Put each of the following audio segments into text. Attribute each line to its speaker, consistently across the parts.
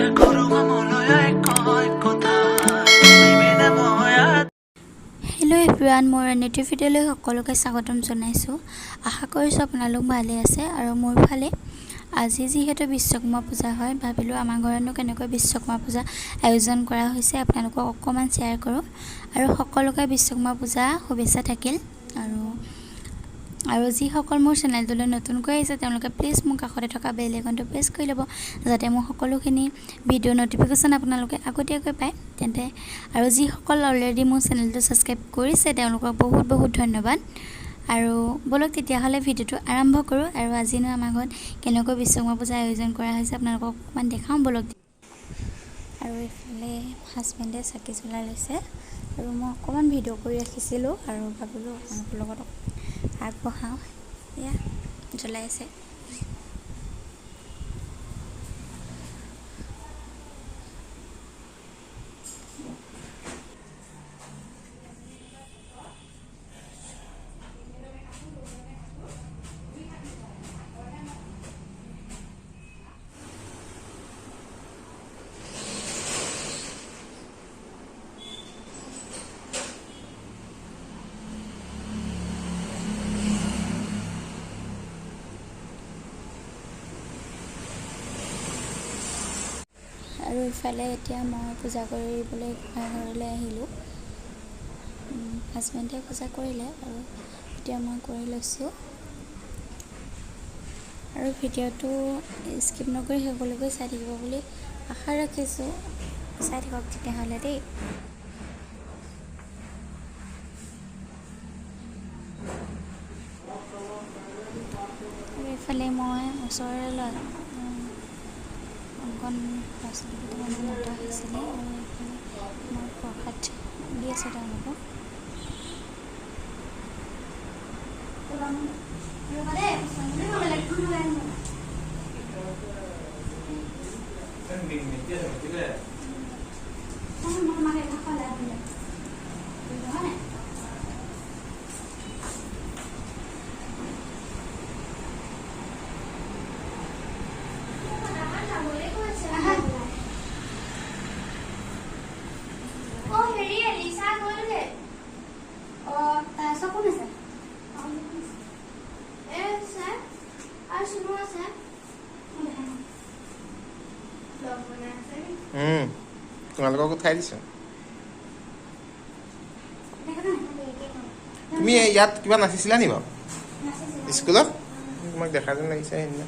Speaker 1: Hello' everyone, মোৰ native ভিডিঅ'লৈ সকলোকে স্বাগতম জনাইছোঁ। আশা কৰিছোঁ আপোনালোক ভালে আছে। আৰু মোৰ ফালে আজি যিহেতু বিশ্বকৰ্মা পূজা হয়, ভাবিলোঁ আমাৰ ঘৰতনো কেনেকৈ বিশ্বকৰ্মা পূজা আয়োজন কৰা হৈছে আপোনালোকক অকণমান শ্বেয়াৰ কৰোঁ। আৰু সকলোকে বিশ্বকৰ্মা পূজা শুভেচ্ছা থাকিল। আৰু যিসকল মোৰ চেনেলটোলৈ নতুনকৈ আহিছে তেওঁলোকে প্লিজ মোৰ কাষতে থকা বেল আইকনটো প্ৰেছ কৰি ল'ব, যাতে মোৰ সকলোখিনি ভিডিঅ' ন'টিফিকেশ্যন আপোনালোকে আগতীয়াকৈ পায়। তেন্তে আৰু যিসকল অলৰেডি মোৰ চেনেলটো ছাবস্ক্ৰাইব কৰিছে তেওঁলোকক বহুত বহুত ধন্যবাদ। আৰু বলক তেতিয়াহ'লে ভিডিঅ'টো আৰম্ভ কৰোঁ। আৰু আজিনো আমাৰ ঘৰত কেনেকৈ বিশ্বকৰ্মা পূজা আয়োজন কৰা হৈছে আপোনালোকক অকণমান দেখাওঁ বলক। আৰু এইফালে হাজবেণ্ডে চাকি জ্বলাই লৈছে আৰু মই অকণমান ভিডিঅ' কৰি ৰাখিছিলোঁ আৰু ভাবিলোঁ আপোনালোকৰ লগত আগবঢ়াওঁ। এয়া জ্বলাই আছে। আৰু ইফালে এতিয়া মই পূজা কৰিবলৈ ঘৰলৈ আহিলোঁ। হাজবেণ্ডে পূজা কৰিলে আৰু এতিয়া মই কৰি লৈছোঁ। আৰু ভিডিঅ'টো স্কিপ নকৰি শেষলৈকে চাই থাকিব বুলি আশা ৰাখিছোঁ। চাই থাকক তেতিয়াহ'লে দেই। আৰু এইফালে মই ওচৰৰে অংকন ল'ৰা-ছোৱালীকেইটামান মতা হৈছিলে আৰু এইফালে মই প্ৰসাদ দি আছোঁ তেওঁলোকক।
Speaker 2: তোমালোকক উঠাই দিছো। তুমি ইয়াত কিবা নাচিছিলা নি বাৰু স্কুলত? তোমাক দেখা যেন লাগিছে সেইদিনা।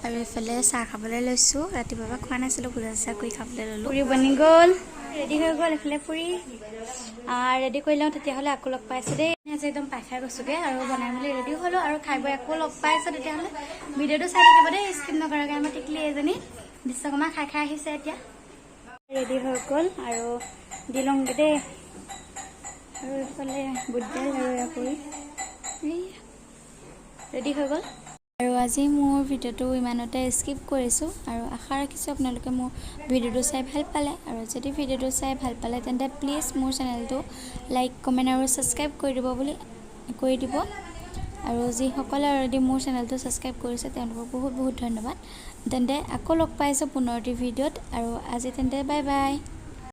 Speaker 2: আৰু এইফালে চাহ খাবলৈ লৈছোঁ। ৰাতিপুৱাৰ পৰা খোৱা নাছিলোঁ, পূজা চাহ কৰি খাবলৈ ল'লোঁ। ফুৰি বনি গ'ল, ৰেডি হৈ গ'ল। এইফালে ফুৰি ৰেডি কৰি লওঁ, তেতিয়াহ'লে আকৌ লগ পাইছোঁ দেই। আজি একদম পাই খাই গৈছোঁগৈ আৰু বনাই মেলি ৰেডি হ'লোঁ আৰু খাই বৈ আকৌ লগ পাইছোঁ। তেতিয়াহ'লে ভিডিঅ'টো চাই থাকিব দেই, স্কিপ নকৰাকৈ। আমাৰ টিকলি এজনী বিশ্বকৰ্মা খাই আহিছে এতিয়া। ৰেডি হৈ গ'ল আৰু দি লওঁগৈ দেই। আৰু এইফালে বুটডাল আৰু এয়া ৰেডি হৈ গ'ল। আৰু আজি মোৰ ভিডিঅ'টো ইমানতে স্কিপ কৰিছোঁ আৰু আশা ৰাখিছোঁ আপোনালোকে মোৰ ভিডিঅ'টো চাই ভাল পালে। আৰু যদি ভিডিঅ'টো চাই ভাল পালে তেন্তে প্লিজ মোৰ চেনেলটো লাইক, কমেণ্ট আৰু ছাবস্ক্ৰাইব কৰি দিব। আৰু যিসকলে অলৰেডি মোৰ চেনেলটো ছাবস্ক্ৰাইব কৰিছে তেওঁলোকক বহুত বহুত ধন্যবাদ। তেন্তে আকৌ লগ পাইছোঁ পুনৰটি ভিডিঅ'ত। আৰু আজি তেন্তে বাই বাই।